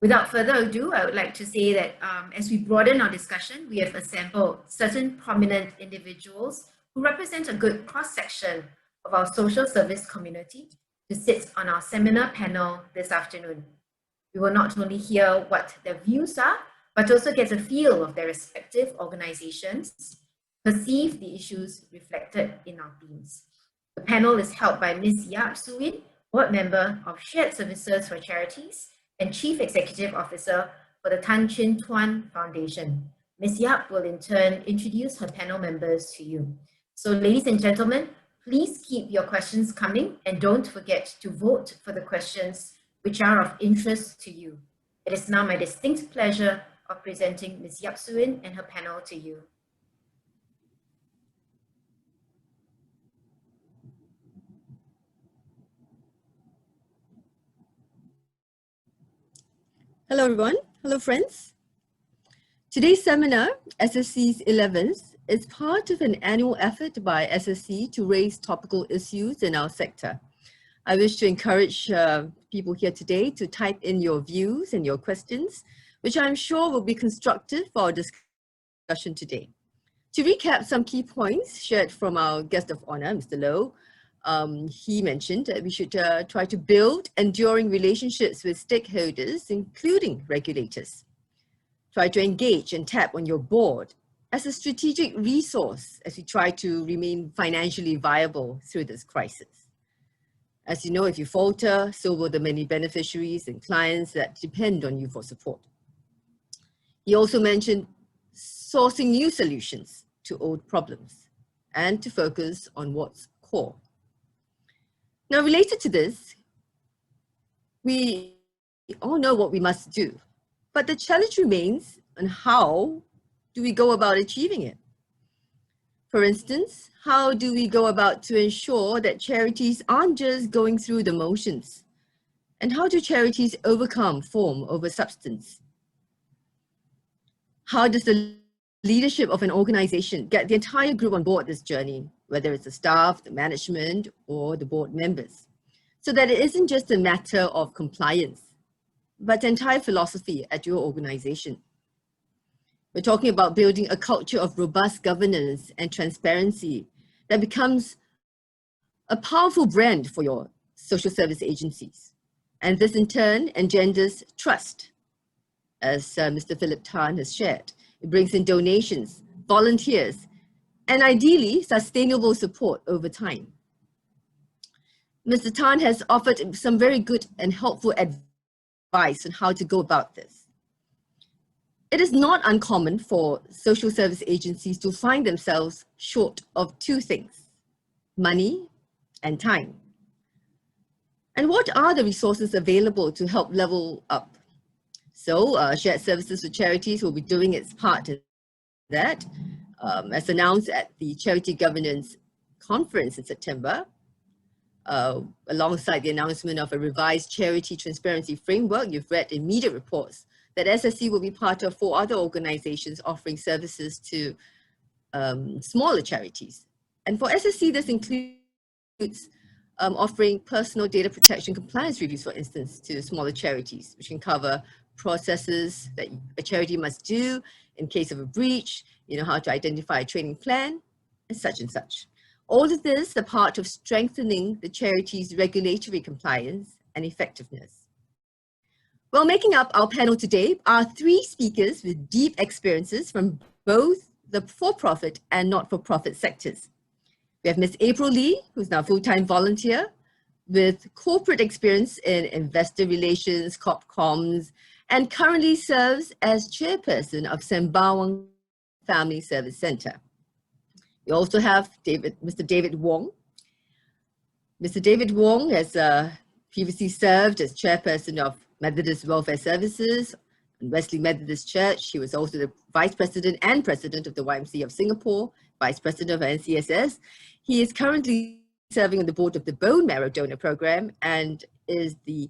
Without further ado, I would like to say that as we broaden our discussion, we have assembled certain prominent individuals who represent a good cross-section of our social service community to sit on our seminar panel this afternoon. We will not only hear what their views are, but also get a feel of their respective organizations, perceive the issues reflected in our themes. The panel is held by Ms. Yap Suin, Board Member of Shared Services for Charities and Chief Executive Officer for the Tan Chin Tuan Foundation. Ms. Yap will in turn introduce her panel members to you. So ladies and gentlemen, please keep your questions coming and don't forget to vote for the questions which are of interest to you. It is now my distinct pleasure of presenting Ms. Yap Suin and her panel to you. Hello everyone, hello friends. Today's seminar, SSC's 11th, is part of an annual effort by SSC to raise topical issues in our sector. I wish to encourage people here today to type in your views and your questions, which I'm sure will be constructive for our discussion today. To recap some key points shared from our guest of honor, Mr. Low, he mentioned that we should try to build enduring relationships with stakeholders, including regulators. Try to engage and tap on your board as a strategic resource as we try to remain financially viable through this crisis. As you know, if you falter, so will the many beneficiaries and clients that depend on you for support. He also mentioned sourcing new solutions to old problems and to focus on what's core. Now, related to this, we all know what we must do, but the challenge remains on how do we go about achieving it? For instance, how do we go about to ensure that charities aren't just going through the motions? And how do charities overcome form over substance? How does the leadership of an organization get the entire group on board this journey, whether it's the staff, the management, or the board members, so that it isn't just a matter of compliance, but the entire philosophy at your organization? We're talking about building a culture of robust governance and transparency that becomes a powerful brand for your social service agencies. And this in turn engenders trust, as Mr. Philip Tan has shared. It brings in donations, volunteers, and ideally sustainable support over time. Mr. Tan has offered some very good and helpful advice on how to go about this. It is not uncommon for social service agencies to find themselves short of two things: money and time. And what are the resources available to help level up? So Shared Services for Charities will be doing its part in that, as announced at the Charity Governance Conference in September, alongside the announcement of a revised charity transparency framework. You've read in media reports that SSC will be part of 4 other organizations offering services to smaller charities. And for SSC, this includes offering personal data protection compliance reviews, for instance, to smaller charities, which can cover processes that a charity must do in case of a breach, how to identify a training plan, and such and such. All of this are part of strengthening the charity's regulatory compliance and effectiveness. Well, making up our panel today are 3 speakers with deep experiences from both the for-profit and not-for-profit sectors. We have Ms. April Lee, who's now a full-time volunteer with corporate experience in investor relations, corp comms, and currently serves as chairperson of Sembawang Family Service Center. We also have Mr. David Wong. Mr. David Wong has previously served as chairperson of Methodist Welfare Services and Wesley Methodist Church. He was also the vice president and president of the YMCA of Singapore, vice president of NCSS. He is currently serving on the board of the Bone Marrow Donor Program and is the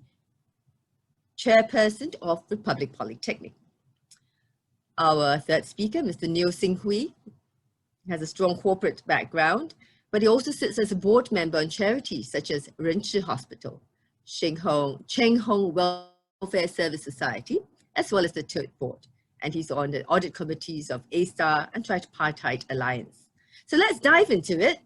chairperson of Republic Polytechnic. Our third speaker, Mr. Neo Sing Hui, has a strong corporate background, but he also sits as a board member on charities such as Ren Chi Hospital, Cheng Hong Welfare Service Society, as well as the TERT board. And he's on the audit committees of A-Star and Tripartite Alliance. So let's dive into it.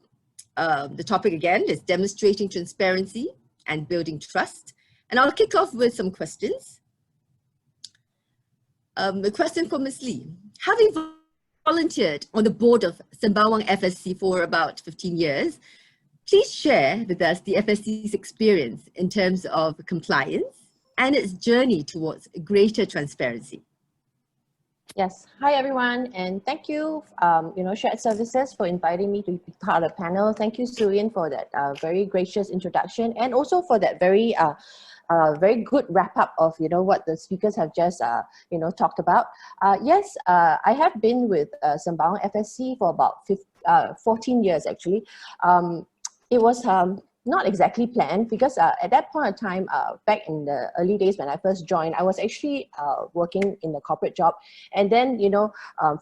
The topic again is demonstrating transparency and building trust. And I'll kick off with some questions. A question for Ms. Lee. Having volunteered on the board of Sembawang FSC for about 15 years, please share with us the FSC's experience in terms of compliance and its journey towards greater transparency. Yes. Hi, everyone, and thank you, Shared Services, for inviting me to be part of the panel. Thank you, Suyin, for that very gracious introduction, and also for that very good wrap-up of what the speakers have just talked about. Yes, I have been with Sembawang FSC for about 14 years, actually. It was not exactly planned, because at that point of time, back in the early days when I first joined, I was actually working in a corporate job, and then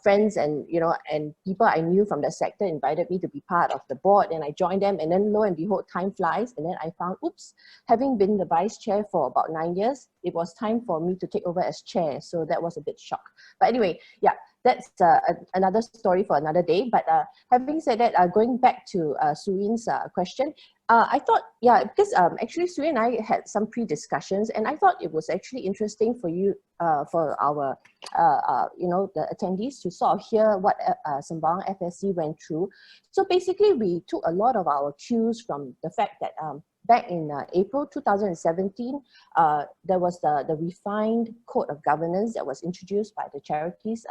friends and and people I knew from the sector invited me to be part of the board, and I joined them, and then lo and behold, time flies, and then I found, oops, having been the vice chair for about 9 years, it was time for me to take over as chair. So that was a bit shock. But anyway, yeah, that's another story for another day. But having said that, going back to Suyin's question, I thought, yeah, because actually Suyin and I had some pre-discussions, and I thought it was actually interesting for you, for our, the attendees to sort of hear what Sembawang FSC went through. So basically, we took a lot of our cues from the fact that back in April 2017, there was the refined code of governance that was introduced by the Charities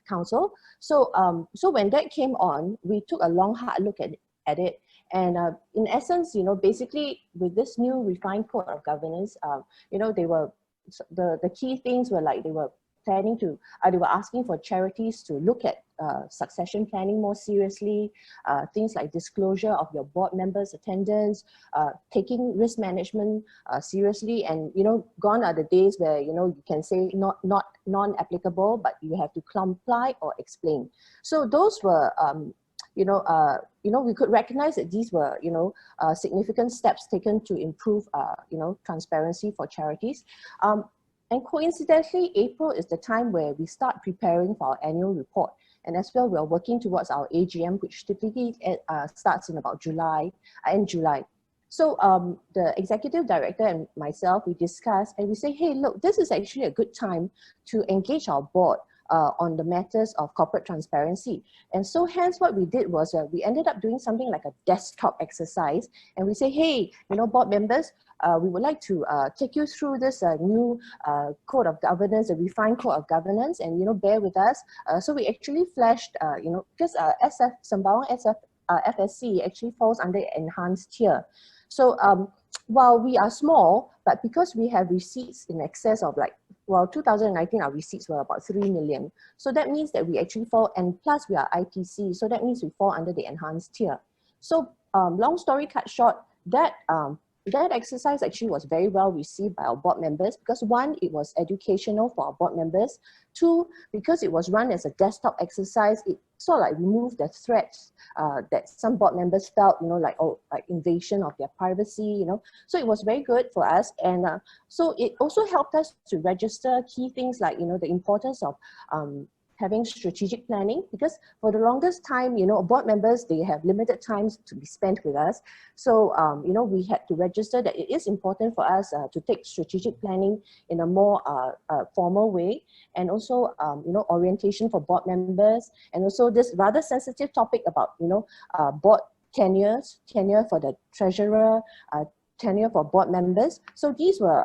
Council. So, so when that came on, we took a long, hard look at it. And in essence, basically with this new refined code of governance, they were, the key things were like, they were planning to, they were asking for charities to look at succession planning more seriously, things like disclosure of your board members' attendance, taking risk management seriously, and gone are the days where you can say not non-applicable, but you have to comply or explain. So those were we could recognize that these were significant steps taken to improve transparency for charities. And coincidentally, April is the time where we start preparing for our annual report. And as well, we're working towards our AGM, which typically starts in about July. So the executive director and myself, we discuss and we say, hey, look, this is actually a good time to engage our board on the matters of corporate transparency. And so hence what we did was we ended up doing something like a desktop exercise, and we say, hey, board members, we would like to take you through this new code of governance, a refined code of governance, and bear with us. So we actually flashed, because Sembawang FSC actually falls under enhanced tier. So while we are small, but because we have receipts in excess of 2019, our receipts were about 3 million. So that means that we actually fall, and plus we are ITC, so that means we fall under the enhanced tier. So long story cut short, that exercise actually was very well received by our board members, because one, it was educational for our board members. Two, because it was run as a desktop exercise, it sort of removed the threats that some board members felt, like invasion of their privacy, So it was very good for us. And so it also helped us to register key things like, the importance of having strategic planning, because for the longest time, board members, they have limited times to be spent with us. So, we had to register that it is important for us to take strategic planning in a more formal way, and also, orientation for board members, and also this rather sensitive topic about, board tenure for the treasurer, tenure for board members. So these were,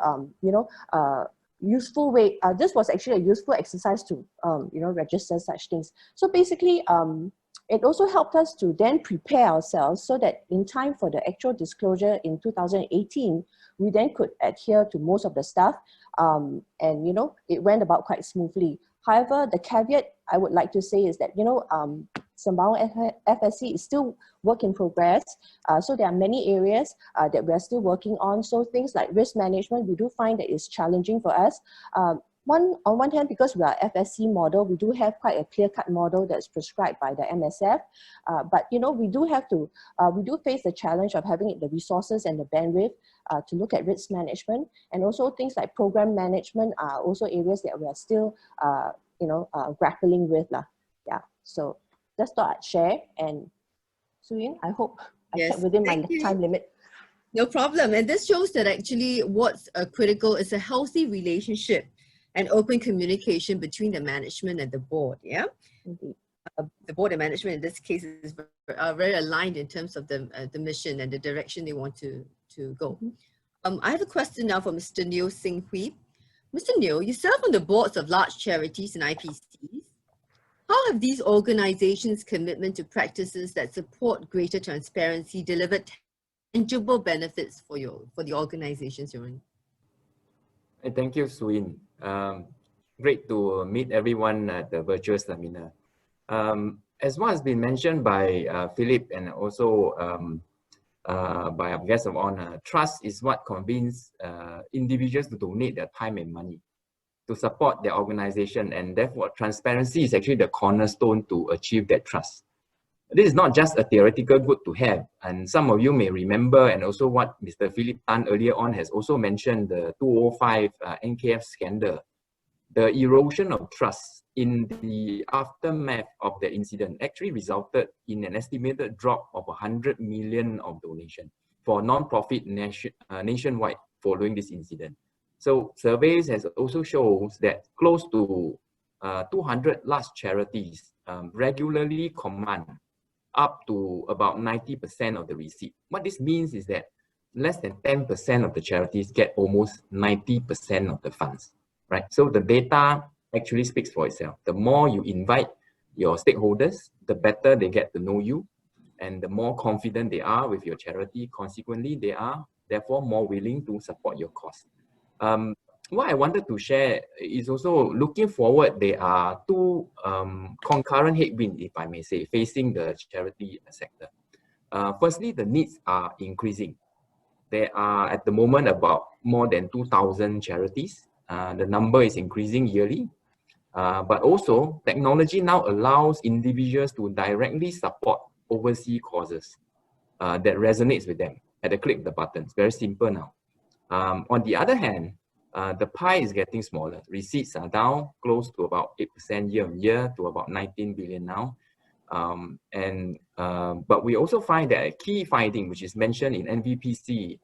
useful way. This was actually a useful exercise to, register such things. So basically, it also helped us to then prepare ourselves so that in time for the actual disclosure in 2018, we then could adhere to most of the stuff, and it went about quite smoothly. However, the caveat I would like to say is that, Sembawang FSC is still work in progress. So there are many areas that we're still working on. So things like risk management, we do find that it's challenging for us. on one hand, because we are FSC model, we do have quite a clear-cut model that's prescribed by the MSF. But you know, we do face the challenge of having the resources and the bandwidth to look at risk management, and also things like program management are also areas that we are still grappling with lah. Yeah. So just thought I'd share. And Suyin, I hope I kept within my time limit. No problem. And this shows that actually what's critical is a healthy relationship and open communication between the management and the board. Yeah. Indeed. The board and management in this case are very aligned in terms of the mission and the direction they want to go. I have a question now for Mr. Neo Sing Hui. Mr. Neo, you serve on the boards of large charities and IPCs. How have these organizations' commitment to practices that support greater transparency delivered tangible benefits for the organizations you're in? Thank you, Suyin. Great to meet everyone at the virtual seminar. As what has been mentioned by Philip and also by our guest of honor, trust is what convinces individuals to donate their time and money to support their organization, and therefore transparency is actually the cornerstone to achieve that trust. This is not just a theoretical good to have, and some of you may remember, and also what Mr. Philip Tan earlier on has also mentioned, the 2005 NKF scandal. The erosion of trust in the aftermath of the incident actually resulted in an estimated drop of 100 million of donation for non-profit nationwide following this incident. So surveys has also shows that close to 200 large charities regularly command up to about 90% of the receipt. What this means is that less than 10% of the charities get almost 90% of the funds, right? So the data actually speaks for itself. The more you invite your stakeholders, the better they get to know you, and the more confident they are with your charity. Consequently, they are therefore more willing to support your cause. What I wanted to share is also looking forward, there are two concurrent headwinds, if I may say, facing the charity sector. Firstly, the needs are increasing. There are at the moment about more than 2,000 charities. The number is increasing yearly. But also, technology now allows individuals to directly support overseas causes that resonates with them at a click of the button. It's very simple now. On the other hand, the pie is getting smaller. Receipts are down close to about 8% year on year to about 19 billion now. But we also find that a key finding, which is mentioned in NVPC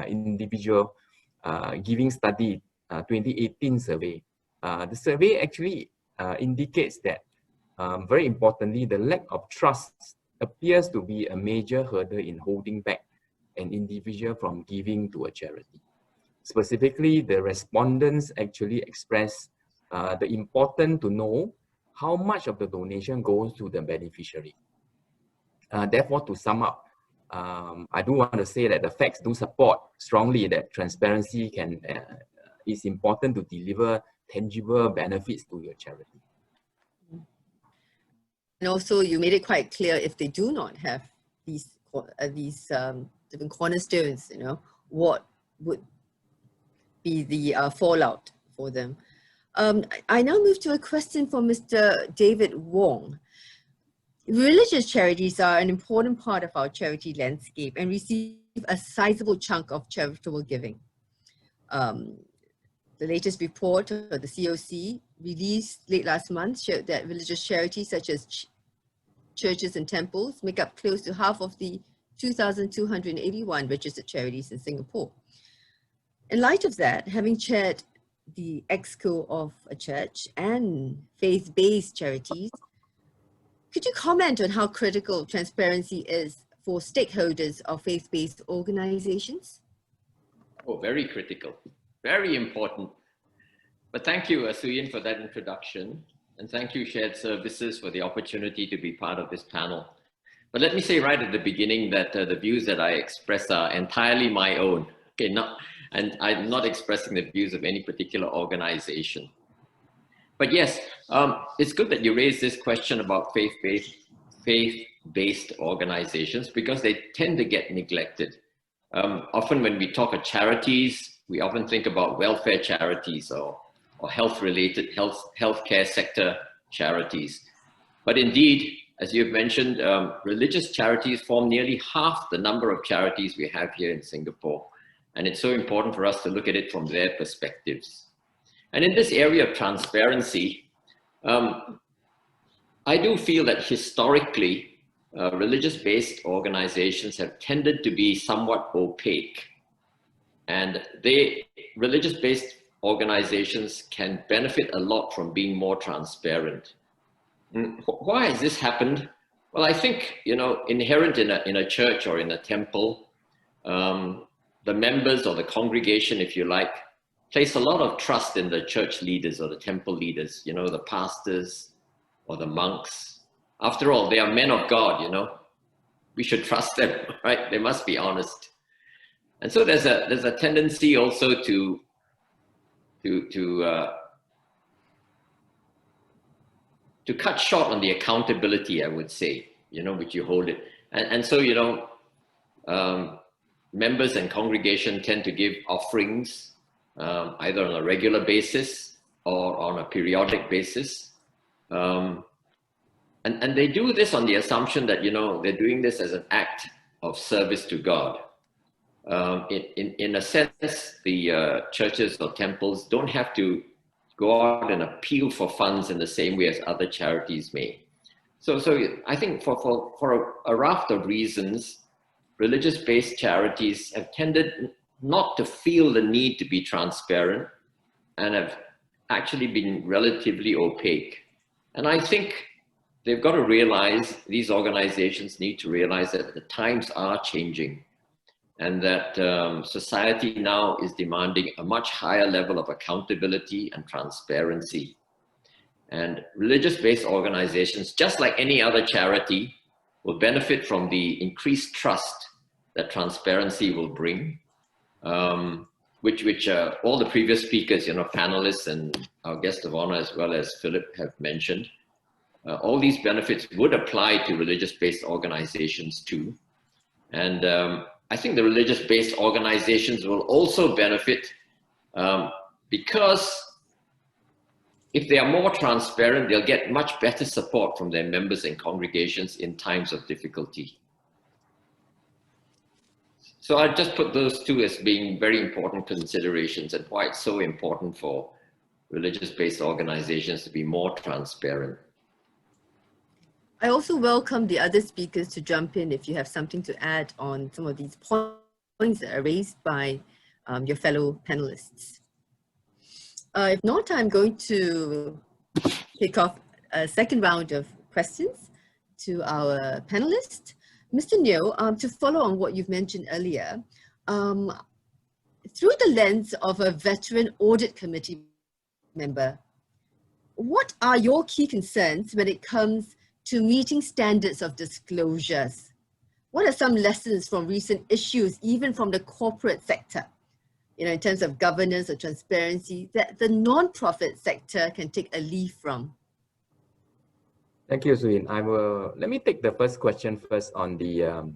individual giving study 2018 survey. The survey actually indicates that, very importantly, the lack of trust appears to be a major hurdle in holding back an individual from giving to a charity. Specifically, the respondents actually express the importance to know how much of the donation goes to the beneficiary. Therefore, to sum up, I do want to say that the facts do support strongly that transparency is important to deliver tangible benefits to your charity. And also, you made it quite clear, if they do not have these different cornerstones, what would be the fallout for them. I now move to a question for Mr. David Wong. Religious charities are an important part of our charity landscape and receive a sizable chunk of charitable giving. The latest report of the COC released late last month showed that religious charities such as churches and temples make up close to half of the 2,281 registered charities in Singapore. In light of that, having chaired the EXCO of a church and faith-based charities, could you comment on how critical transparency is for stakeholders of faith-based organizations? Oh, very critical, very important. But thank you, Suyin, for that introduction. And thank you, Shared Services, for the opportunity to be part of this panel. But let me say right at the beginning that the views that I express are entirely my own. Okay, and I'm not expressing the views of any particular organization. But yes, it's good that you raised this question about faith-based organizations, because they tend to get neglected. Often when we talk of charities, we often think about welfare charities or or health-related healthcare sector charities. But indeed, as you've mentioned, religious charities form nearly half the number of charities we have here in Singapore. And it's so important for us to look at it from their perspectives. And in this area of transparency, I do feel that historically, religious-based organizations have tended to be somewhat opaque. And religious-based organizations can benefit a lot from being more transparent. Why has this happened? Well, I think, inherent in a church or in a temple, the members or the congregation, if you like, place a lot of trust in the church leaders or the temple leaders, the pastors or the monks. After all, they are men of God, we should trust them, right? They must be honest. And so there's a tendency also to cut short on the accountability, I would say, which you hold it. And so, members and congregation tend to give offerings either on a regular basis or on a periodic basis. And they do this on the assumption that, they're doing this as an act of service to God. In a sense, the churches or temples don't have to go out and appeal for funds in the same way as other charities may. So I think for a raft of reasons, religious-based charities have tended not to feel the need to be transparent and have actually been relatively opaque. And I think they've got to realize, these organizations need to realize that the times are changing and that society now is demanding a much higher level of accountability and transparency. And religious-based organizations, just like any other charity, will benefit from the increased trust that transparency will bring, which all the previous speakers, panelists and our guest of honor, as well as Philip, have mentioned. All these benefits would apply to religious-based organizations too. And I think the religious-based organizations will also benefit because if they are more transparent, they'll get much better support from their members and congregations in times of difficulty. So I just put those two as being very important considerations and why it's so important for religious-based organizations to be more transparent. I also welcome the other speakers to jump in if you have something to add on some of these points that are raised by your fellow panelists. If not, I'm going to kick off a second round of questions to our panelists. Mr. Neo, to follow on what you've mentioned earlier, through the lens of a veteran audit committee member, what are your key concerns when it comes to meeting standards of disclosures? What are some lessons from recent issues, even from the corporate sector, in terms of governance or transparency, that the non-profit sector can take a leaf from? Thank you, Suyin. Let me take the first question first on the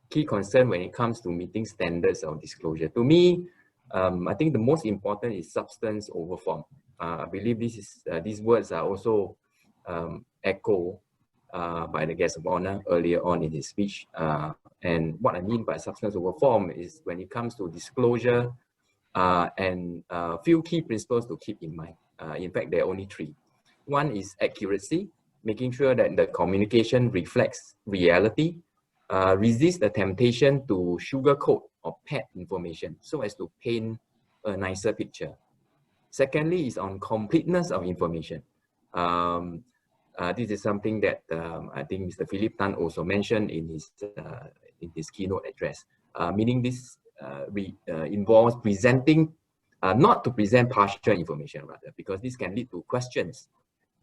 key concern when it comes to meeting standards of disclosure. To me, I think the most important is substance over form. I believe these words are also echoed by the guest of honor earlier on in his speech. And what I mean by substance over form is when it comes to disclosure and a few key principles to keep in mind. In fact, there are only three. One is accuracy, making sure that the communication reflects reality, resist the temptation to sugarcoat or pad information so as to paint a nicer picture. Secondly is on completeness of information. This is something that I think Mr. Philip Tan also mentioned in his keynote address, meaning this involves presenting, not to present partial information rather, because this can lead to questions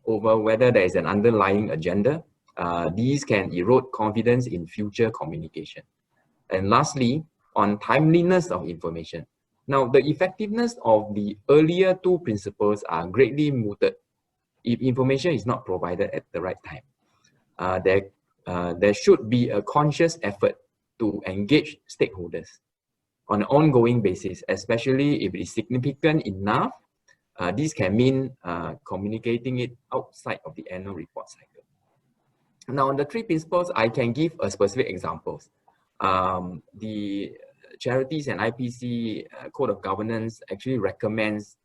over whether there is an underlying agenda. These can erode confidence in future communication. And lastly, on timeliness of information. Now, the effectiveness of the earlier two principles are greatly mooted if information is not provided at the right time. There should be a conscious effort to engage stakeholders on an ongoing basis, especially if it is significant enough This can mean communicating it outside of the annual report cycle. Now, on the 3 principles, I can give a specific examples. The Charities and IPC Code of Governance actually recommends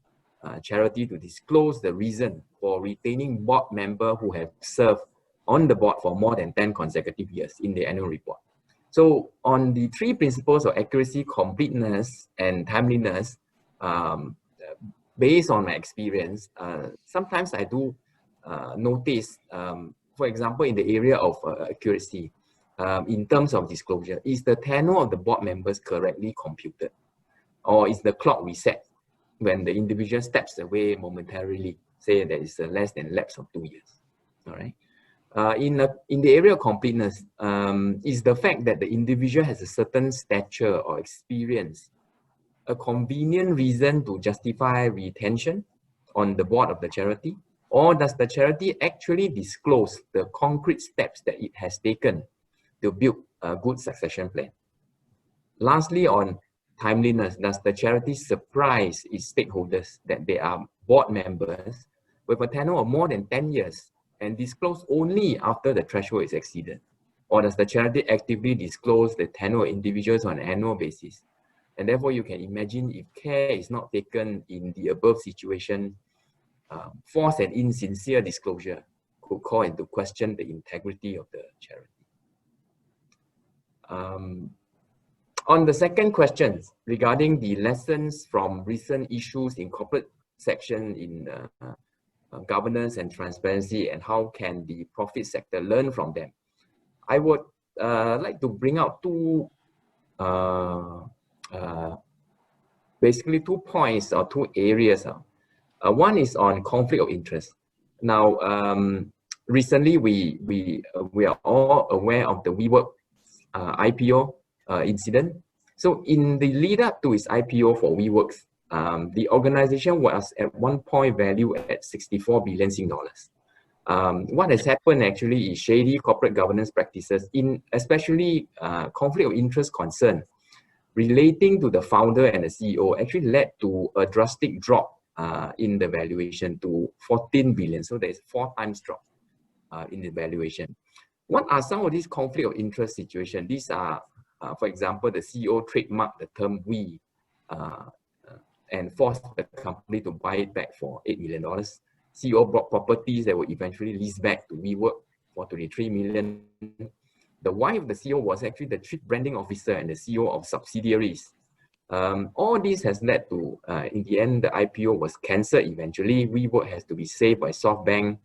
charity to disclose the reason for retaining board members who have served on the board for more than 10 consecutive years in the annual report. So on the 3 principles of accuracy, completeness, and timeliness, based on my experience, sometimes I do notice, for example, in the area of accuracy, in terms of disclosure, is the tenure of the board members correctly computed? Or is the clock reset when the individual steps away momentarily, say there is a less than lapse of 2 years? All right. In the area of completeness, is the fact that the individual has a certain stature or experience a convenient reason to justify retention on the board of the charity? Or does the charity actually disclose the concrete steps that it has taken to build a good succession plan? Lastly, on timeliness, does the charity surprise its stakeholders that they are board members with a tenure of more than 10 years and disclose only after the threshold is exceeded? Or does the charity actively disclose the tenure of individuals on an annual basis? And therefore, you can imagine if care is not taken in the above situation, false and insincere disclosure could call into question the integrity of the charity. On the second question regarding the lessons from recent issues in corporate section in governance and transparency and how can the profit sector learn from them, I would like to bring out basically 2 points or 2 areas. One is on conflict of interest. Now, recently we are all aware of the WeWork IPO incident. So in the lead up to its IPO for WeWork, the organization was at one point valued at 64 billion Sing dollars. What has happened actually is shady corporate governance practices, in especially conflict of interest concern relating to the founder and the CEO, actually led to a drastic drop in the valuation to 14 billion. So there's 4 times drop in the valuation. What are some of these conflict of interest situations? These are, for example, the CEO trademarked the term "we" and forced the company to buy it back for $8 million. CEO bought properties that were eventually leased back to WeWork for 23 million. The wife of the CEO was actually the chief branding officer and the CEO of subsidiaries. All this has led to, in the end, the IPO was cancelled eventually. WeWork has to be saved by SoftBank.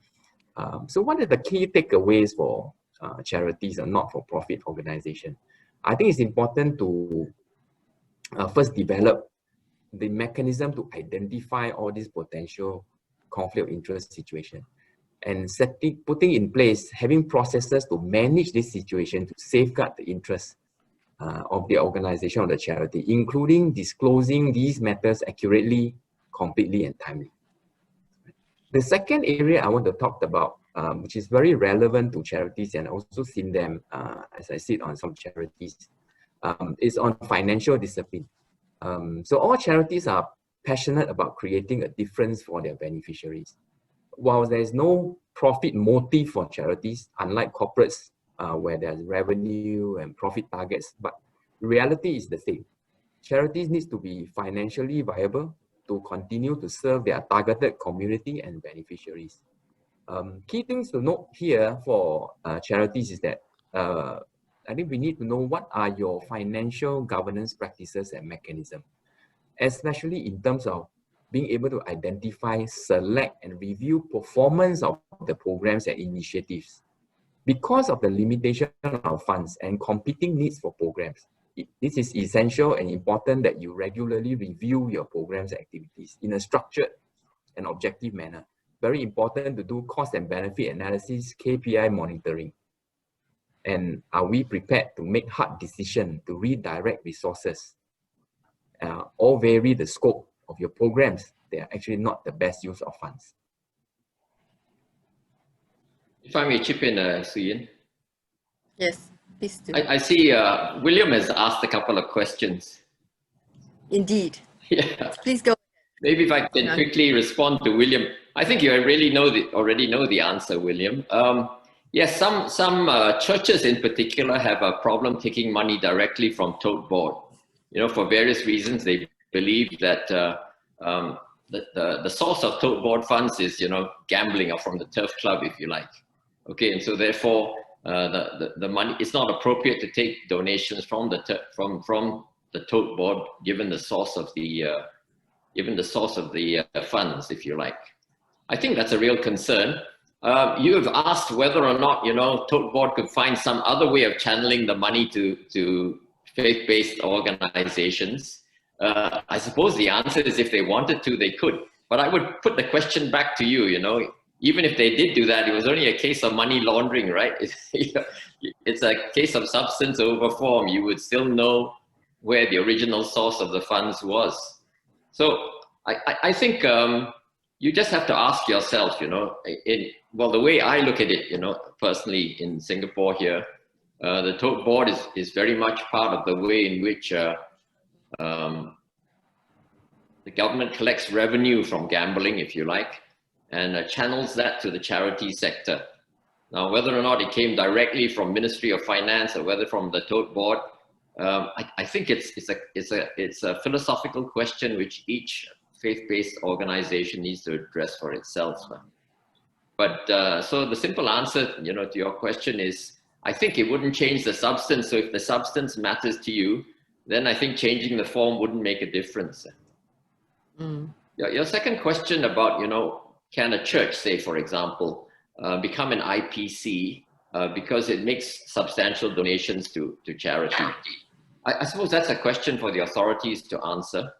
So what are the key takeaways for charities or not-for-profit organizations? I think it's important to first develop the mechanism to identify all these potential conflict of interest situations and putting in place, having processes to manage this situation to safeguard the interests of the organization or the charity, including disclosing these matters accurately, completely, and timely. The second area I want to talk about, which is very relevant to charities and also seen them as I sit on some charities, is on financial discipline. So all charities are passionate about creating a difference for their beneficiaries. While there is no profit motive for charities, unlike corporates where there's revenue and profit targets, but reality is the same. Charities need to be financially viable to continue to serve their targeted community and beneficiaries. Key things to note here for charities is that I think we need to know what are your financial governance practices and mechanisms, especially in terms of being able to identify, select, and review performance of the programs and initiatives. Because of the limitation of funds and competing needs for programs, this is essential and important that you regularly review your programs and activities in a structured and objective manner. Very important to do cost and benefit analysis, KPI monitoring. And are we prepared to make hard decisions to redirect resources or vary the scope of your programs? They are actually not the best use of funds. If I may chip in, Suyin. Yes, please do. I see William has asked a couple of questions. Indeed. Yeah. Please go. Maybe if I can quickly respond to William. I think you already know the answer, William. Yes, some churches in particular have a problem taking money directly from tote board. You know, for various reasons, they believe that the source of tote board funds is, you know, gambling or from the turf club, if you like. Okay, and so therefore the money, it's not appropriate to take donations from the tote board, given the source of the funds, if you like. I think that's a real concern. You have asked whether or not, you know, tote board could find some other way of channeling the money to faith-based organizations. I suppose the answer is if they wanted to, they could. But I would put the question back to you, you know, even if they did do that, it was only a case of money laundering, right? It's a case of substance over form. You would still know where the original source of the funds was. So I think you just have to ask yourself, you know, well, the way I look at it, you know, personally in Singapore here, the tote board is very much part of the way in which the government collects revenue from gambling, if you like, and channels that to the charity sector. Now, whether or not it came directly from Ministry of Finance or whether from the tote board, I think it's a philosophical question which each faith-based organization needs to address for itself. But so the simple answer, you know, to your question is, I think it wouldn't change the substance. So if the substance matters to you, then I think changing the form wouldn't make a difference. Your second question about, you know, can a church, say, for example, become an IPC because it makes substantial donations to charity? I suppose that's a question for the authorities to answer.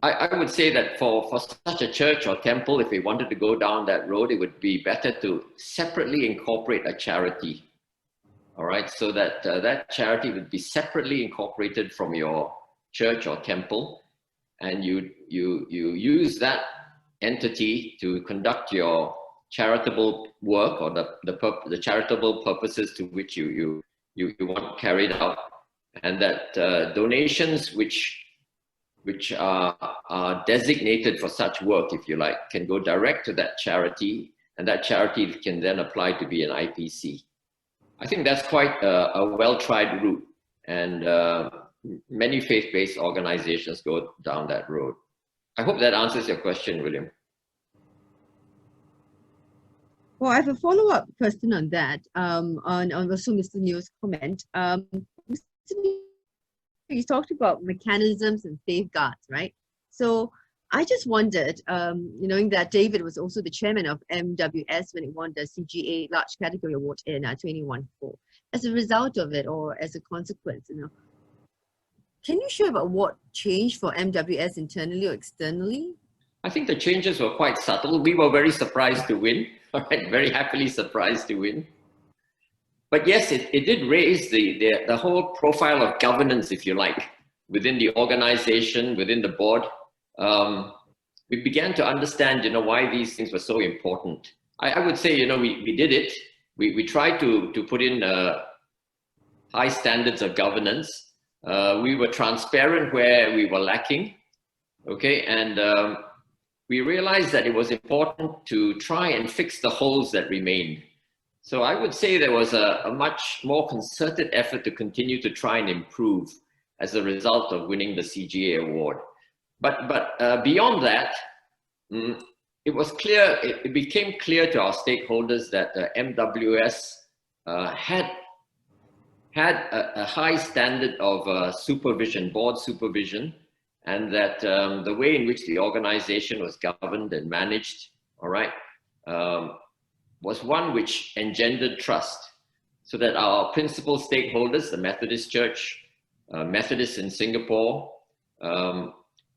I would say that for such a church or temple, if they wanted to go down that road, it would be better to separately incorporate a charity. All right, so that that charity would be separately incorporated from your church or temple, and you use that entity to conduct your charitable work or the charitable purposes to which you want carried out, and that donations which are designated for such work, if you like, can go direct to that charity, and that charity can then apply to be an IPC. I think that's quite a well-tried route, and many faith-based organizations go down that road. I hope that answers your question, William. Well, I have a follow-up question on that, on also Mr. Neo's comment. Mr. Neo, you talked about mechanisms and safeguards, right? So I just wondered, knowing that David was also the chairman of MWS when it won the CGA Large Category Award in 2014. As a result of it, or as a consequence, you know, can you share about what changed for MWS internally or externally? I think the changes were quite subtle. We were very surprised to win, right? Very happily surprised to win. But yes, it did raise the whole profile of governance, if you like, within the organization, within the board. We began to understand, you know, why these things were so important. I would say, you know, we did it. We tried to put in high standards of governance. We were transparent where we were lacking, okay? And we realized that it was important to try and fix the holes that remained. So I would say there was a much more concerted effort to continue to try and improve as a result of winning the CGA award. But beyond that, it was clear, it became clear to our stakeholders that MWS had a high standard of supervision, board supervision, and that the way in which the organization was governed and managed, all right, was one which engendered trust, so that our principal stakeholders, the Methodist Church, Methodists in Singapore,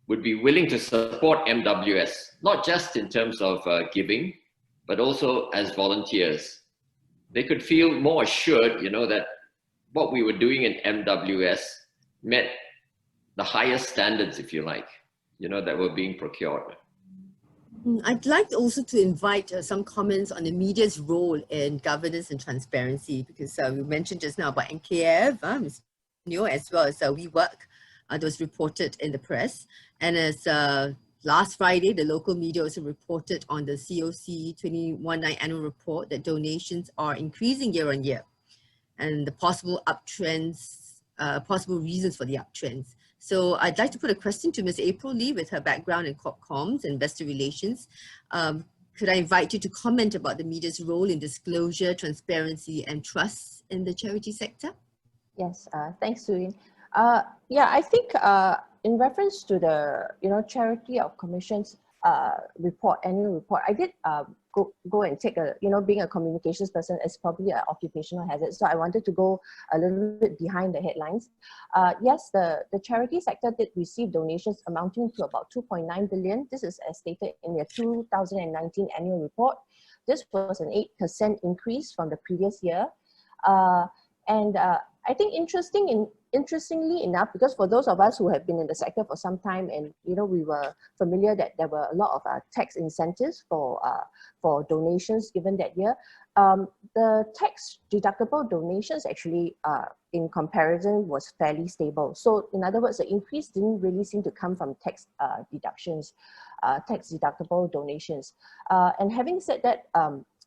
would be willing to support MWS, not just in terms of giving, but also as volunteers. They could feel more assured, you know, that what we were doing in MWS met the highest standards, if you like, you know, that were being procured. I'd like also to invite some comments on the media's role in governance and transparency, because we mentioned just now about NKF, Ms. Neo, as well as WeWork. that was reported in the press. And as last Friday, the local media also reported on the COC 2019 annual report that donations are increasing year on year, and the possible uptrends, possible reasons for the uptrends. So I'd like to put a question to Ms. April Lee with her background in Corp Comms, Investor Relations. Could I invite you to comment about the media's role in disclosure, transparency, and trust in the charity sector? Yes, thanks, Suyin. Yeah, I think in reference to the Charity of Commission's report, annual report, I did go and take a, being a communications person is probably an occupational hazard. So I wanted to go a little bit behind the headlines. Yes, the charity sector did receive donations amounting to about 2.9 billion. This is as stated in their 2019 annual report. This was an 8% increase from the previous year. I think interestingly enough, because for those of us who have been in the sector for some time, and we were familiar that there were a lot of tax incentives for donations given that year, the tax deductible donations actually in comparison was fairly stable. So in other words, the increase didn't really seem to come from tax deductions, tax deductible donations. And having said that,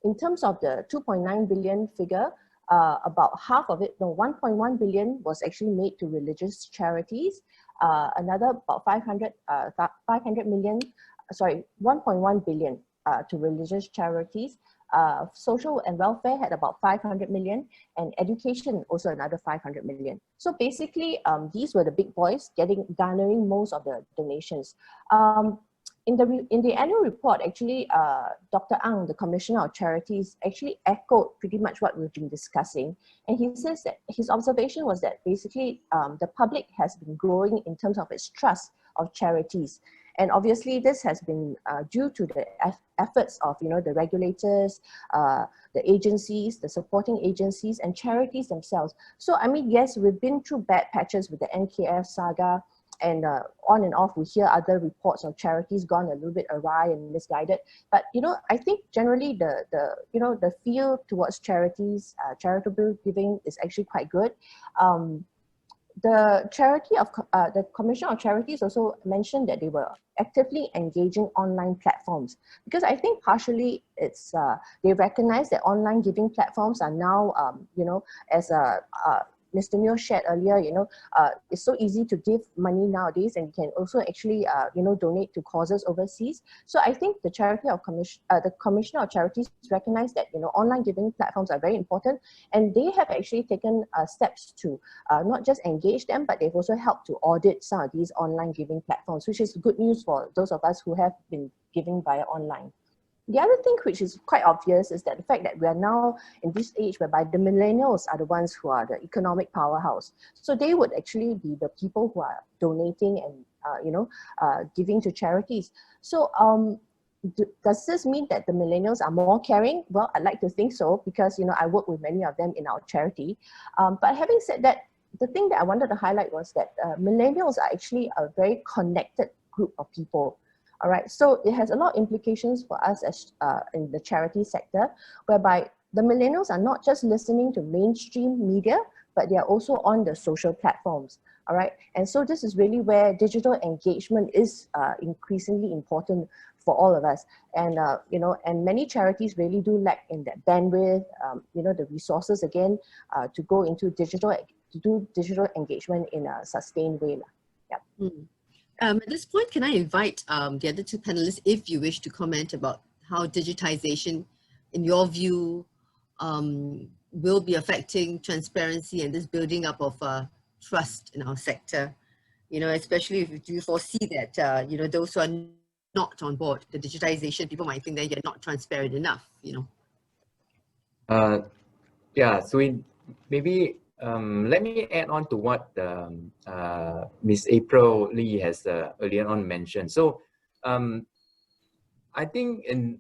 in terms of the 2.9 billion figure, about half of it, 1.1 billion was actually made to religious charities. Another about 500 million, sorry, 1.1 billion to religious charities. Social and welfare had about 500 million, and education also another 500 million. So basically, these were the big boys garnering most of the donations. In the annual report, actually, Dr. Ang, the Commissioner of Charities, actually echoed pretty much what we've been discussing. And he says that his observation was that basically the public has been growing in terms of its trust of charities. And obviously this has been due to the efforts of, the regulators, the agencies, the supporting agencies, and charities themselves. So, I mean, yes, we've been through bad patches with the NKF saga, and on and off we hear other reports of charities gone a little bit awry and misguided. But I think generally the feel towards charities, charitable giving is actually quite good. The Commissioner of Charities also mentioned that they were actively engaging online platforms, because I think partially it's they recognize that online giving platforms are now as Mr. Neo shared earlier, it's so easy to give money nowadays, and you can also actually, donate to causes overseas. So I think the the Commissioner of Charities recognize that, online giving platforms are very important, and they have actually taken steps to not just engage them, but they've also helped to audit some of these online giving platforms, which is good news for those of us who have been giving via online. The other thing which is quite obvious is that the fact that we are now in this age whereby the millennials are the ones who are the economic powerhouse. So they would actually be the people who are donating and, giving to charities. So does this mean that the millennials are more caring? Well, I'd like to think so, because, I work with many of them in our charity. But having said that, the thing that I wanted to highlight was that millennials are actually a very connected group of people. All right, so it has a lot of implications for us as in the charity sector, whereby the millennials are not just listening to mainstream media, but they are also on the social platforms. All right, and so this is really where digital engagement is increasingly important for all of us. And and many charities really do lack in that bandwidth, the resources again to go into digital engagement in a sustained way. Yeah. Mm. At this point, can I invite the other two panelists, if you wish, to comment about how digitization, in your view, will be affecting transparency and this building up of trust in our sector, especially if you foresee that, those who are not on board the digitization, people might think that you're not transparent enough, Yeah, so maybe let me add on to what Ms. April Lee has earlier on mentioned. So I think in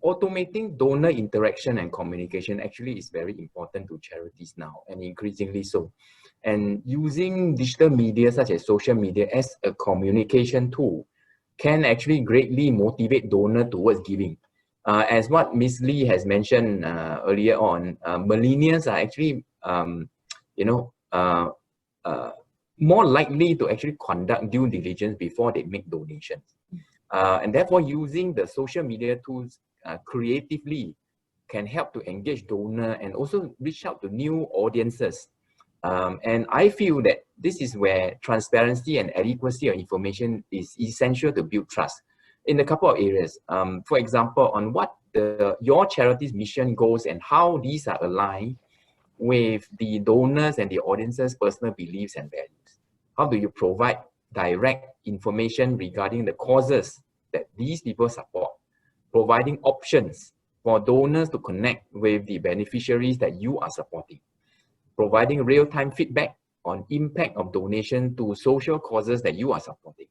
automating donor interaction and communication actually is very important to charities now, and increasingly so. And using digital media such as social media as a communication tool can actually greatly motivate donor towards giving. As what Ms. Lee has mentioned earlier on, millennials are actually, more likely to actually conduct due diligence before they make donations. And therefore, using the social media tools creatively can help to engage donor and also reach out to new audiences. And I feel that this is where transparency and adequacy of information is essential to build trust in a couple of areas. For example, on what your charity's mission goals and how these are aligned with the donors and the audience's personal beliefs and values. How do you provide direct information regarding the causes that these people support, providing options for donors to connect with the beneficiaries that you are supporting, providing real-time feedback on impact of donation to social causes that you are supporting,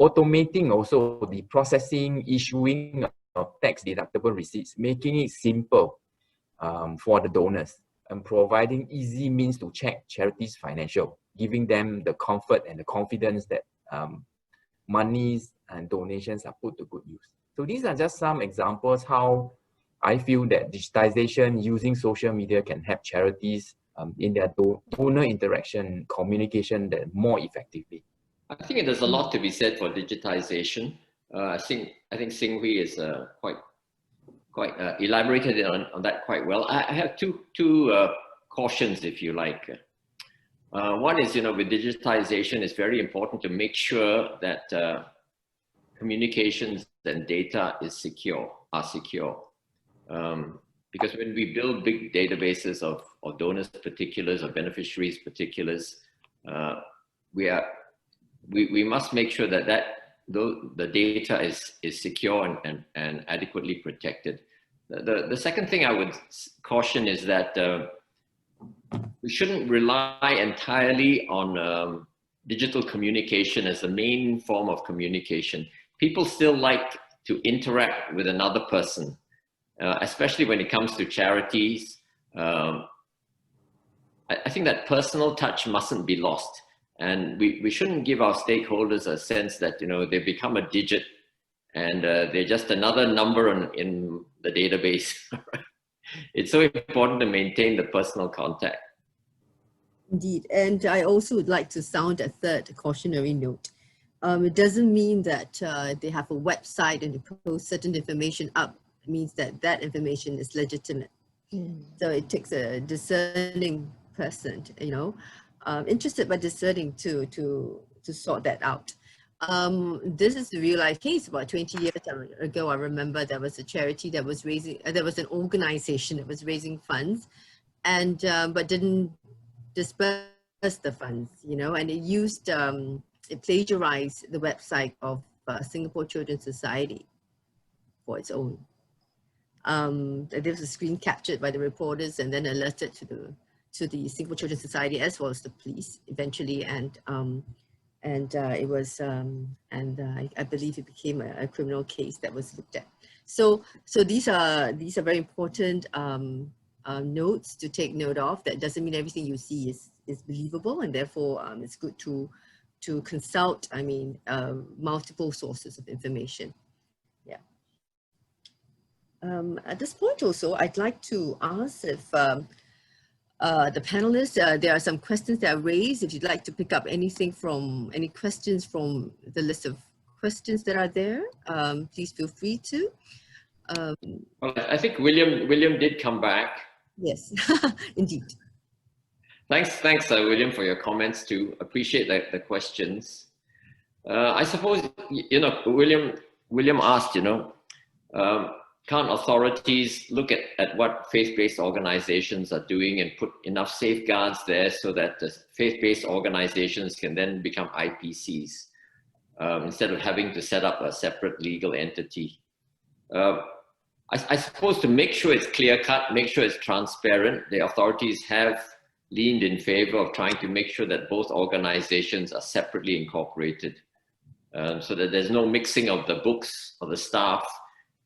automating also the processing, issuing of tax-deductible receipts, making it simple for the donors, and providing easy means to check charities' financial, giving them the comfort and the confidence that monies and donations are put to good use. So these are just some examples how I feel that digitization using social media can help charities in their donor interaction, communication more effectively. I think there's a lot to be said for digitization. I think Sing Hui is quite elaborated on that quite well. I have two cautions, if you like. One is, with digitization, it's very important to make sure that communications and data are secure. Because when we build big databases of donors particulars or beneficiaries particulars, we must make sure that the data is secure and adequately protected. The second thing I would caution is that we shouldn't rely entirely on digital communication as the main form of communication. People still like to interact with another person, especially when it comes to charities. I think that personal touch mustn't be lost. And we shouldn't give our stakeholders a sense that, they become a digit and they're just another number in the database. It's so important to maintain the personal contact. Indeed. And I also would like to sound a third cautionary note. It doesn't mean that they have a website and to post certain information up. It means that information is legitimate. So it takes a discerning person, interested but discerning to sort that out. This is a real life case. About 20 years ago, I remember there was a charity that was raising, there was an organization that was raising funds and but didn't disperse the funds, and it used, it plagiarized the website of Singapore Children's Society for its own. There was a screen captured by the reporters and then alerted to the Singapore Children's Society as well as the police eventually, and it was I believe it became a criminal case that was looked at. So these are very important notes to take note of. That doesn't mean everything you see is believable, and therefore it's good to consult multiple sources of information. Yeah. At this point also, I'd like to ask if the panelists, there are some questions that are raised. If you'd like to pick up any questions from the list of questions that are there, please feel free to. Well, I think William did come back. Yes, indeed. Thanks, William, for your comments too. Appreciate the questions. I suppose, William asked, can't authorities look at what faith-based organizations are doing and put enough safeguards there so that the faith-based organizations can then become IPCs instead of having to set up a separate legal entity? I suppose to make sure it's clear-cut, make sure it's transparent, the authorities have leaned in favor of trying to make sure that both organizations are separately incorporated so that there's no mixing of the books or the staff.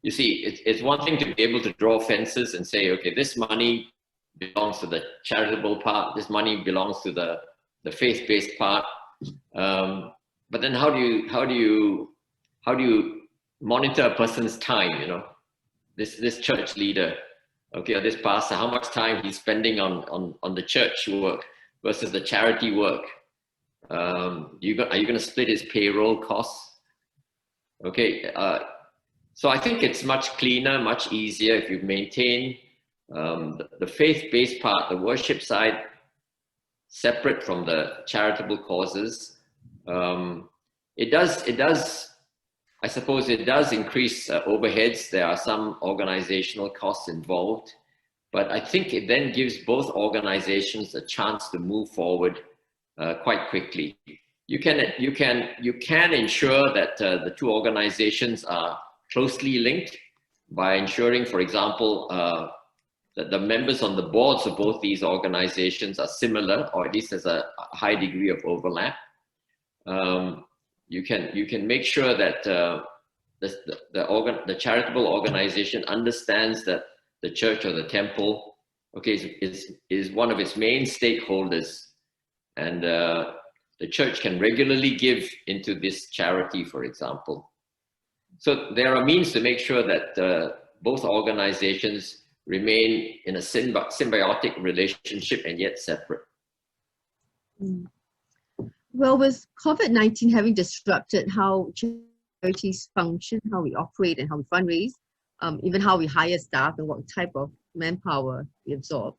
You see, it's one thing to be able to draw fences and say, okay, this money belongs to the charitable part, this money belongs to the faith-based part. But then how do you monitor a person's time, this church leader, okay, or this pastor, how much time he's spending on the church work versus the charity work? Are you going to split his payroll costs? Okay, so I think it's much cleaner, much easier if you maintain the faith-based part, the worship side, separate from the charitable causes. It does, I suppose it does increase overheads. There are some organizational costs involved, but I think it then gives both organizations a chance to move forward quite quickly. You can ensure that the two organizations are closely linked by ensuring, for example, that the members on the boards of both these organizations are similar, or at least there's a high degree of overlap. You can make sure that the charitable organization understands that the church or the temple, okay, is one of its main stakeholders, and the church can regularly give into this charity, for example. So there are means to make sure that both organizations remain in a symbiotic relationship and yet separate. Well, with COVID-19 having disrupted how charities function, how we operate and how we fundraise, even how we hire staff and what type of manpower we absorb,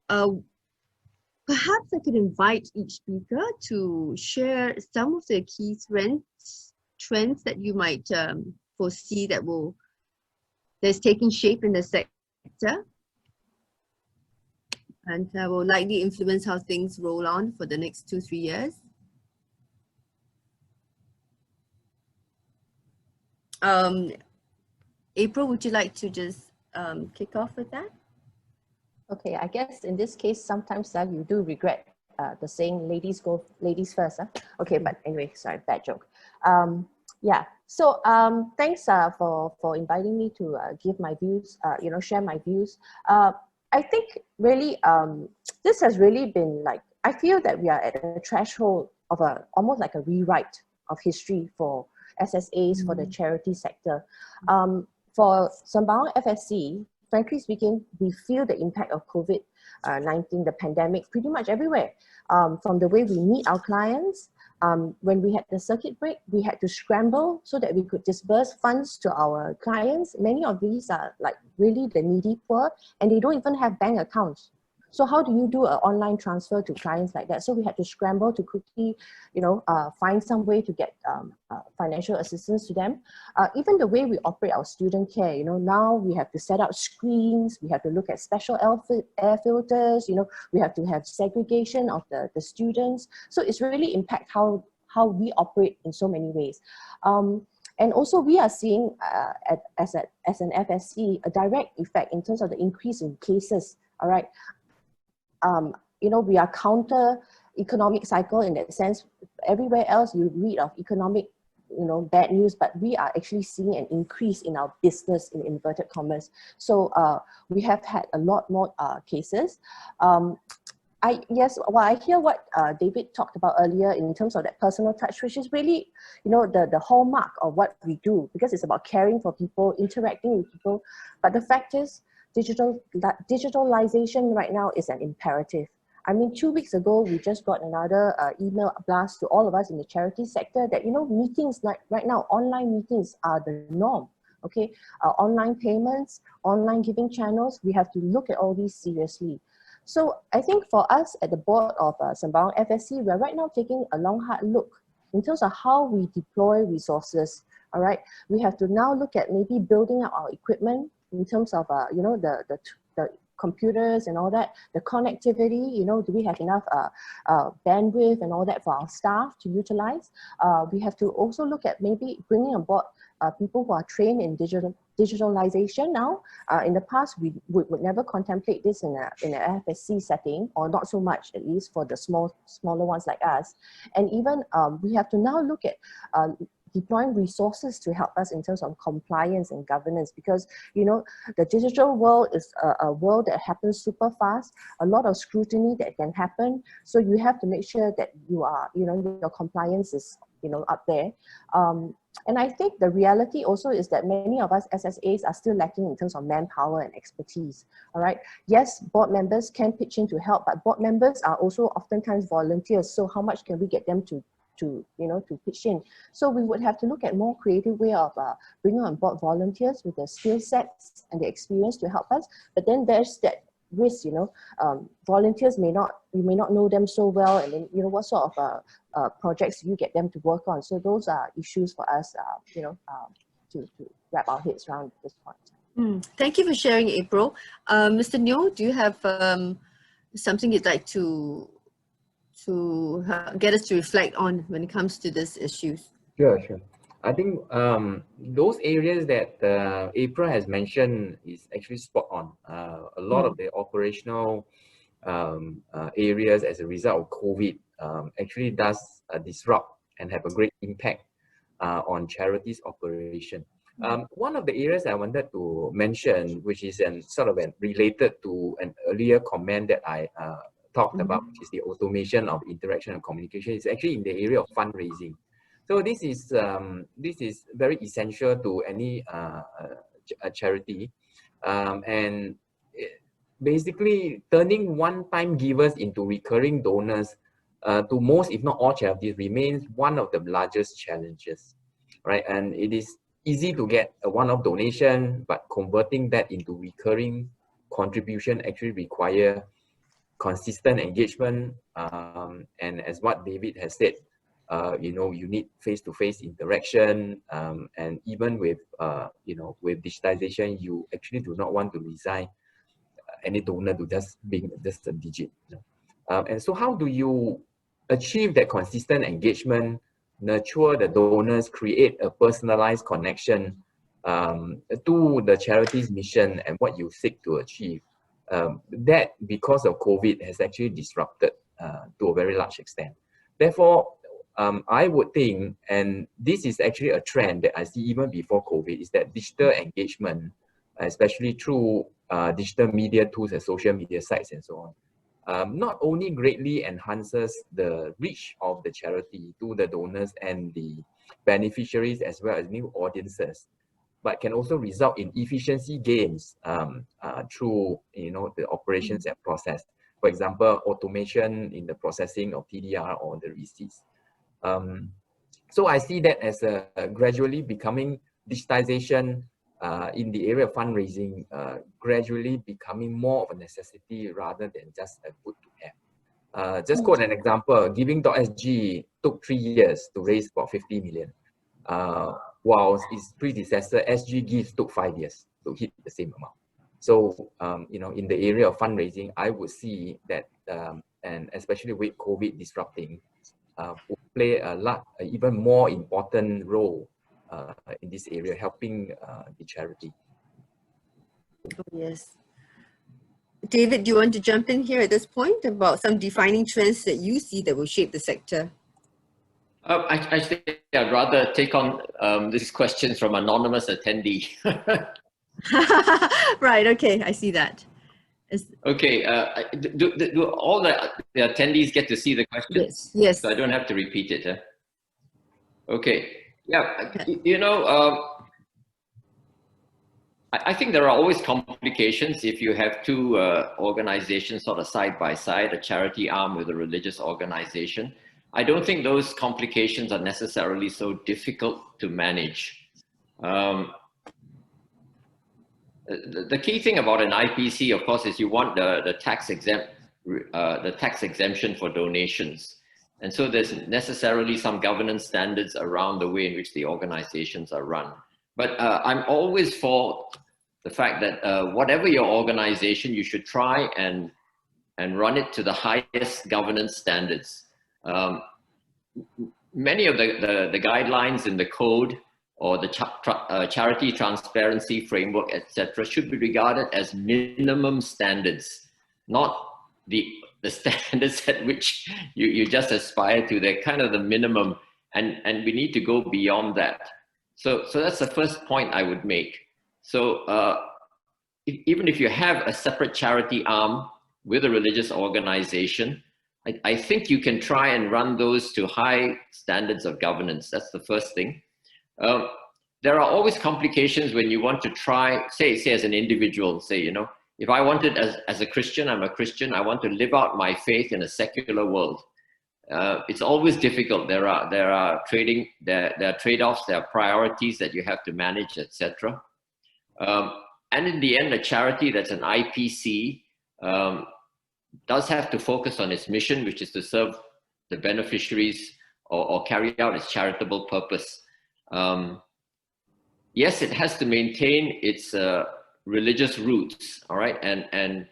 perhaps I could invite each speaker to share some of the key trends that you might foresee that's taking shape in the sector and will likely influence how things roll on for the next 2-3 years. April, would you like to just kick off with that? Okay, I guess in this case, sometimes you do regret the saying ladies first. Okay, but anyway, sorry, bad joke. Yeah, so thanks for inviting me to give my views, share my views. I think really this has really been like, I feel that we are at a threshold of almost like a rewrite of history for SSAs, for the charity sector. For Sembawang FSC, frankly speaking, we feel the impact of COVID-19, the pandemic, pretty much everywhere. From the way we meet our clients, when we had the circuit break, we had to scramble so that we could disburse funds to our clients. Many of these are like really the needy poor, and they don't even have bank accounts. So how do you do an online transfer to clients like that? So we had to scramble to quickly, find some way to get financial assistance to them. Even the way we operate our student care, now we have to set up screens, we have to look at special air filters, we have to have segregation of the students. So it's really impact how we operate in so many ways. And also we are seeing as an FSC, a direct effect in terms of the increase in cases, all right? We are counter economic cycle in that sense. Everywhere else you read of economic, bad news, but we are actually seeing an increase in our business in inverted commas. So we have had a lot more cases. I hear what David talked about earlier in terms of that personal touch, which is really, the hallmark of what we do, because it's about caring for people, interacting with people. But the fact is, digitalization right now is an imperative. I mean, 2 weeks ago, we just got another email blast to all of us in the charity sector that, meetings right now, online meetings are the norm, okay? Online payments, online giving channels, we have to look at all these seriously. So I think for us at the board of Sembawang FSC, we're right now taking a long, hard look in terms of how we deploy resources, all right? We have to now look at maybe building up our equipment in terms of, the computers and all that, the connectivity, do we have enough bandwidth and all that for our staff to utilize? We have to also look at maybe bringing on board people who are trained in digitalization now. In the past, we would never contemplate this in an FSC setting, or not so much, at least for the smaller ones like us. And even we have to now look at deploying resources to help us in terms of compliance and governance, because the digital world is a world that happens super fast, a lot of scrutiny that can happen. So you have to make sure that you are, your compliance is up there. And I think the reality also is that many of us SSAs are still lacking in terms of manpower and expertise. All right. Yes, board members can pitch in to help, but board members are also oftentimes volunteers. So how much can we get them to pitch in? So we would have to look at more creative way of bringing on board volunteers with the skill sets and the experience to help us. But then there's that risk, volunteers you may not know them so well, and then what sort of projects you get them to work on. So those are issues for us, to wrap our heads around at this point. Thank you for sharing, April. Mr. Neo, do you have something you'd like to get us to reflect on when it comes to these issues? Sure. I think those areas that April has mentioned is actually spot on. A lot of the operational areas as a result of COVID actually does disrupt and have a great impact on charities operation. One of the areas I wanted to mention, which is related to an earlier comment that I talked about, which is the automation of interaction and communication, is actually in the area of fundraising. So this is very essential to any charity, and basically turning one-time givers into recurring donors to most, if not all, charities remains one of the largest challenges, right? And it is easy to get a one-off donation, but converting that into recurring contribution actually require consistent engagement, and as what David has said, you need face-to-face interaction, and even with with digitization, you actually do not want to resign any donor to just being just a digit. And so how do you achieve that consistent engagement, nurture the donors, create a personalized connection to the charity's mission and what you seek to achieve? That, because of COVID, has actually disrupted to a very large extent. Therefore, I would think, and this is actually a trend that I see even before COVID, is that digital engagement, especially through digital media tools and social media sites and so on, not only greatly enhances the reach of the charity to the donors and the beneficiaries as well as new audiences, but can also result in efficiency gains through the operations and process. For example, automation in the processing of TDR or the receipts. So I see that as a gradually becoming digitization in the area of fundraising, gradually becoming more of a necessity rather than just a good to have. Just quote an example, Giving.sg took 3 years to raise about 50 million. Whilst its predecessor, SG Gives, took 5 years to hit the same amount. So, in the area of fundraising, I would see that, and especially with COVID disrupting, will play even more important role in this area, helping the charity. Oh, yes. David, do you want to jump in here at this point about some defining trends that you see that will shape the sector? I think I'd rather take on these questions from anonymous attendee. Right, okay, I see that. Okay, do all the attendees get to see the question? Yes, yes. So I don't have to repeat it. Huh? Okay, yeah, I think there are always complications if you have two organizations sort of side by side, a charity arm with a religious organization. I don't think those complications are necessarily so difficult to manage. The key thing about an IPC, of course, is you want the tax exemption for donations. And so there's necessarily some governance standards around the way in which the organizations are run. But I'm always for the fact that whatever your organization, you should try and run it to the highest governance standards. Many of the guidelines in the code or the charity transparency framework, etc., should be regarded as minimum standards, not the standards at which you just aspire to. They're kind of the minimum, and we need to go beyond that. So that's the first point I would make. So even if you have a separate charity arm with a religious organization, I think you can try and run those to high standards of governance. That's the first thing. There are always complications when you want to try, say as an individual, say, you know, if I wanted as a Christian, I'm a Christian, I want to live out my faith in a secular world. It's always difficult. There are trade-offs, there are priorities that you have to manage, etc. And in the end, a charity that's an IPC does have to focus on its mission, which is to serve the beneficiaries or carry out its charitable purpose. Yes, it has to maintain its religious roots, all right, and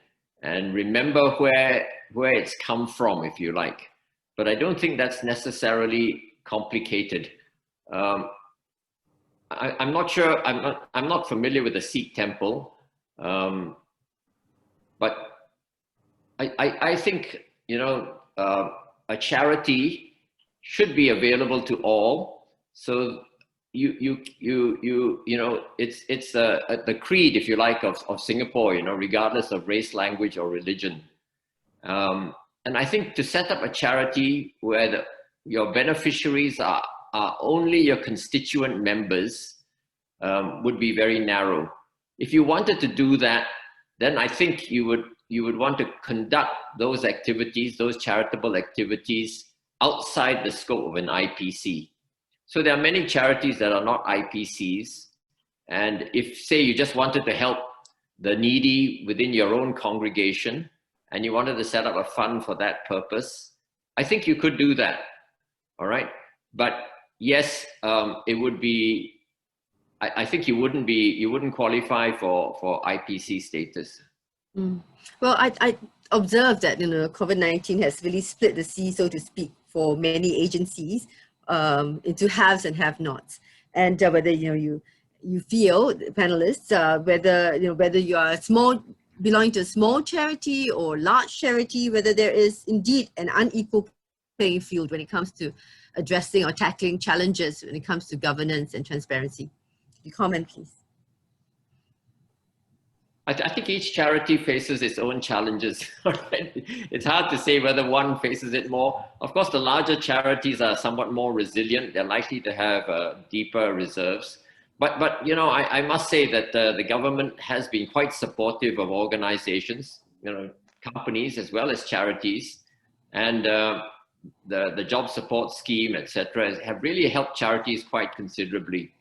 remember where it's come from, if you like. But I don't think that's necessarily complicated. I'm not sure. I'm not familiar with the Sikh temple, but I think, you know, a charity should be available to all. So you know, it's the creed, if you like, of Singapore, you know, regardless of race, language, or religion. And I think to set up a charity where your beneficiaries are only your constituent members would be very narrow. If you wanted to do that, then I think you would want to conduct those activities, those charitable activities, outside the scope of an IPC. So there are many charities that are not IPCs. And if, say, you just wanted to help the needy within your own congregation and you wanted to set up a fund for that purpose, I think you could do that. All right. But yes, it would be, I think you wouldn't qualify for IPC status. Mm. Well, I observed that, you know, COVID-19 has really split the sea, so to speak, for many agencies into haves and have-nots. And whether, you know, you feel, panelists, whether you are belonging to a small charity or large charity, whether there is indeed an unequal playing field when it comes to addressing or tackling challenges when it comes to governance and transparency. You comment, please. I think each charity faces its own challenges. It's hard to say whether one faces it more. Of course, the larger charities are somewhat more resilient. They're likely to have deeper reserves. But you know, I must say that the government has been quite supportive of organizations, you know, companies as well as charities, and the job support scheme, etc., have really helped charities quite considerably.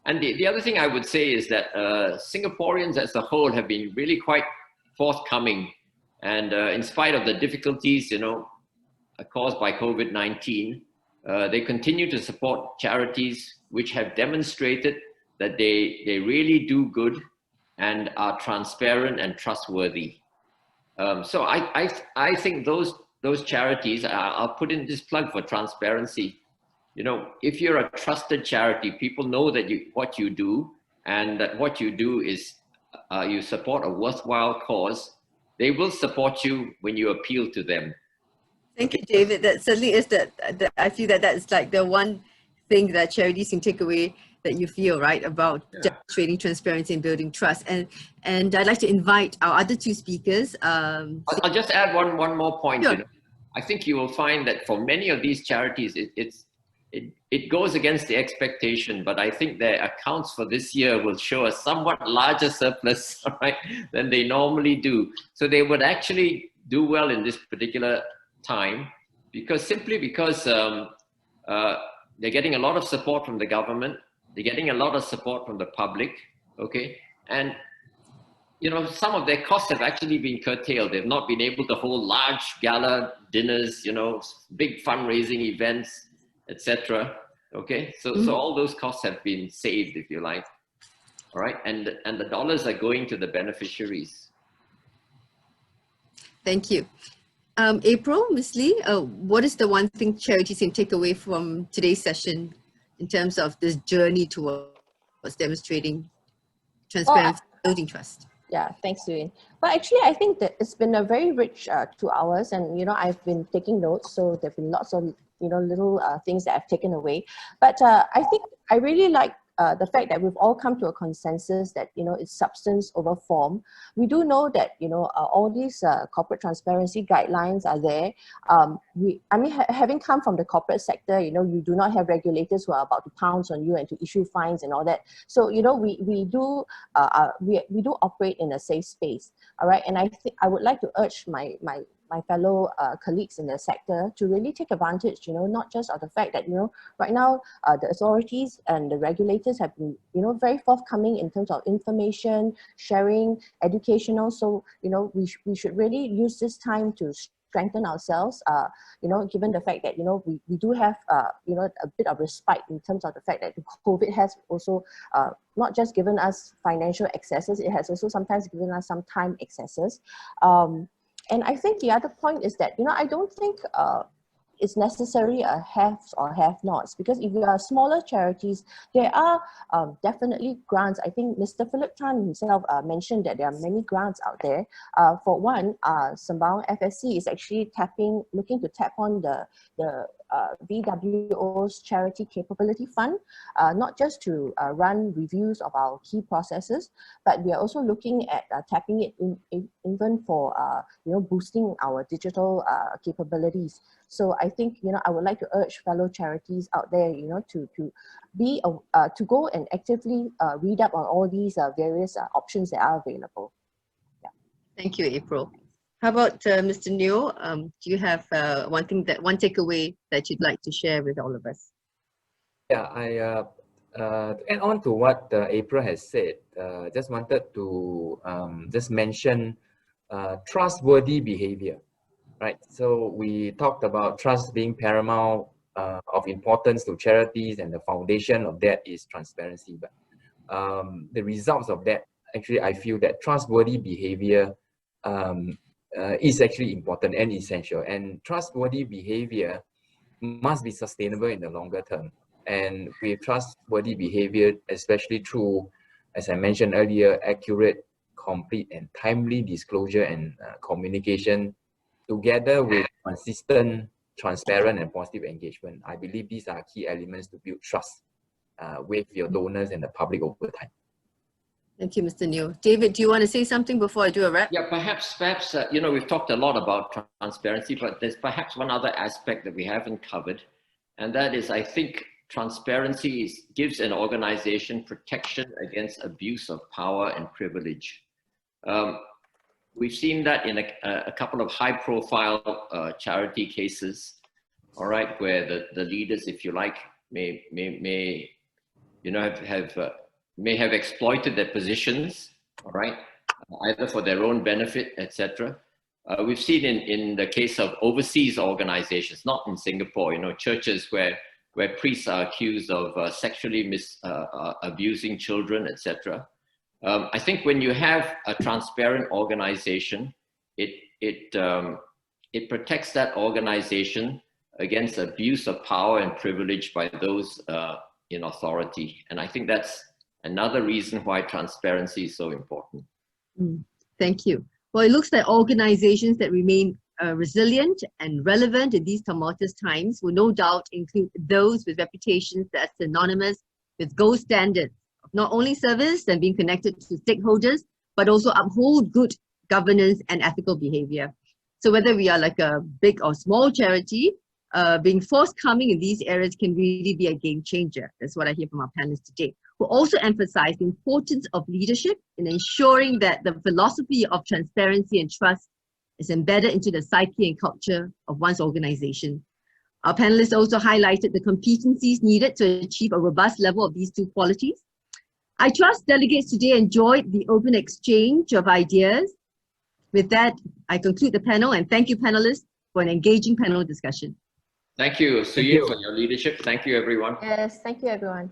And the other thing I would say is that Singaporeans as a whole have been really quite forthcoming. And in spite of the difficulties, you know, caused by COVID-19, they continue to support charities which have demonstrated that they really do good and are transparent and trustworthy. So I think those charities, I'll put in this plug for transparency. You know, if you're a trusted charity, people know that what you do, and that what you do is you support a worthwhile cause. They will support you when you appeal to them. Thank you, David. That certainly is I feel that's like the one thing that charities can take away, that you feel, right, about demonstrating transparency and building trust. And I'd like to invite our other two speakers. I'll just add one more point. Sure. You know, I think you will find that for many of these charities, it goes against the expectation, but I think their accounts for this year will show a somewhat larger surplus, right, than they normally do. So they would actually do well in this particular time simply because they're getting a lot of support from the government, they're getting a lot of support from the public, okay, and you know, some of their costs have actually been curtailed. They've not been able to hold large gala dinners, you know, big fundraising events, etc. Okay, so all those costs have been saved, if you like. All right, and the dollars are going to the beneficiaries. Thank you. April, Ms. Lee, what is the one thing charities can take away from today's session in terms of this journey towards demonstrating transparency, building trust? Yeah, thanks, Suyin. But actually, I think that it's been a very rich 2 hours, and you know, I've been taking notes, so there've been lots of, you know, little things that I've taken away. But I think I really like the fact that we've all come to a consensus that, you know, it's substance over form. We do know that, you know, all these corporate transparency guidelines are there. Having come from the corporate sector, you know, you do not have regulators who are about to pounce on you and to issue fines and all that. So, you know, we do operate in a safe space. All right, and I would like to urge my fellow colleagues in the sector to really take advantage, you know, not just of the fact that, you know, right now the authorities and the regulators have been, you know, very forthcoming in terms of information sharing, educational. So, you know, we should really use this time to strengthen ourselves, you know, given the fact that, you know, we do have, you know, a bit of respite in terms of the fact that the COVID has also not just given us financial excesses, it has also sometimes given us some time excesses. And I think the other point is that, you know, I don't think it's necessarily a haves or have-nots, because if you are smaller charities, there are definitely grants. I think Mr. Philip Tan himself mentioned that there are many grants out there. For one, Sembawang FSC is actually looking to tap on the VWO's Charity Capability Fund, not just to run reviews of our key processes, but we are also looking at tapping it even for you know, boosting our digital capabilities. So I think, you know, I would like to urge fellow charities out there, you know, to go and actively read up on all these various options that are available. Yeah. Thank you, April. How about Mr. Neo? Do you have one takeaway that you'd like to share with all of us? Yeah, to add on to what April has said, just wanted to just mention trustworthy behavior, right? So we talked about trust being paramount of importance to charities, and the foundation of that is transparency. But the results of that, actually, I feel that trustworthy behavior is actually important and essential. And trustworthy behavior must be sustainable in the longer term. And with trustworthy behavior, especially through, as I mentioned earlier, accurate, complete, and timely disclosure and communication, together with consistent, transparent, and positive engagement, I believe these are key elements to build trust with your donors and the public over time. Thank you, Mr. Neo. David, do you want to say something before I do a wrap? Yeah, perhaps, you know, we've talked a lot about transparency, but there's perhaps one other aspect that we haven't covered, and that is, I think, transparency gives an organization protection against abuse of power and privilege. We've seen that in a couple of high-profile charity cases, all right, where the leaders, if you like, may you know, may have exploited their positions, all right, either for their own benefit, etc. We've seen in the case of overseas organizations, not in Singapore, you know, churches where priests are accused of sexually abusing children, etc. I think when you have a transparent organization, it protects that organization against abuse of power and privilege by those in authority. And I think that's another reason why transparency is so important. Thank you. Well, it looks like organizations that remain resilient and relevant in these tumultuous times will no doubt include those with reputations that are synonymous with gold standards of not only service and being connected to stakeholders, but also uphold good governance and ethical behavior. So whether we are like a big or small charity, being forthcoming in these areas can really be a game changer. That's what I hear from our panelists today. We'll also emphasize the importance of leadership in ensuring that the philosophy of transparency and trust is embedded into the psyche and culture of one's organization. Our panelists also highlighted the competencies needed to achieve a robust level of these two qualities. I trust delegates today enjoyed the open exchange of ideas. With that, I conclude the panel, and thank you, panelists, for an engaging panel discussion. Thank you, Suyin, for your leadership. Thank you, everyone. Yes, thank you, everyone.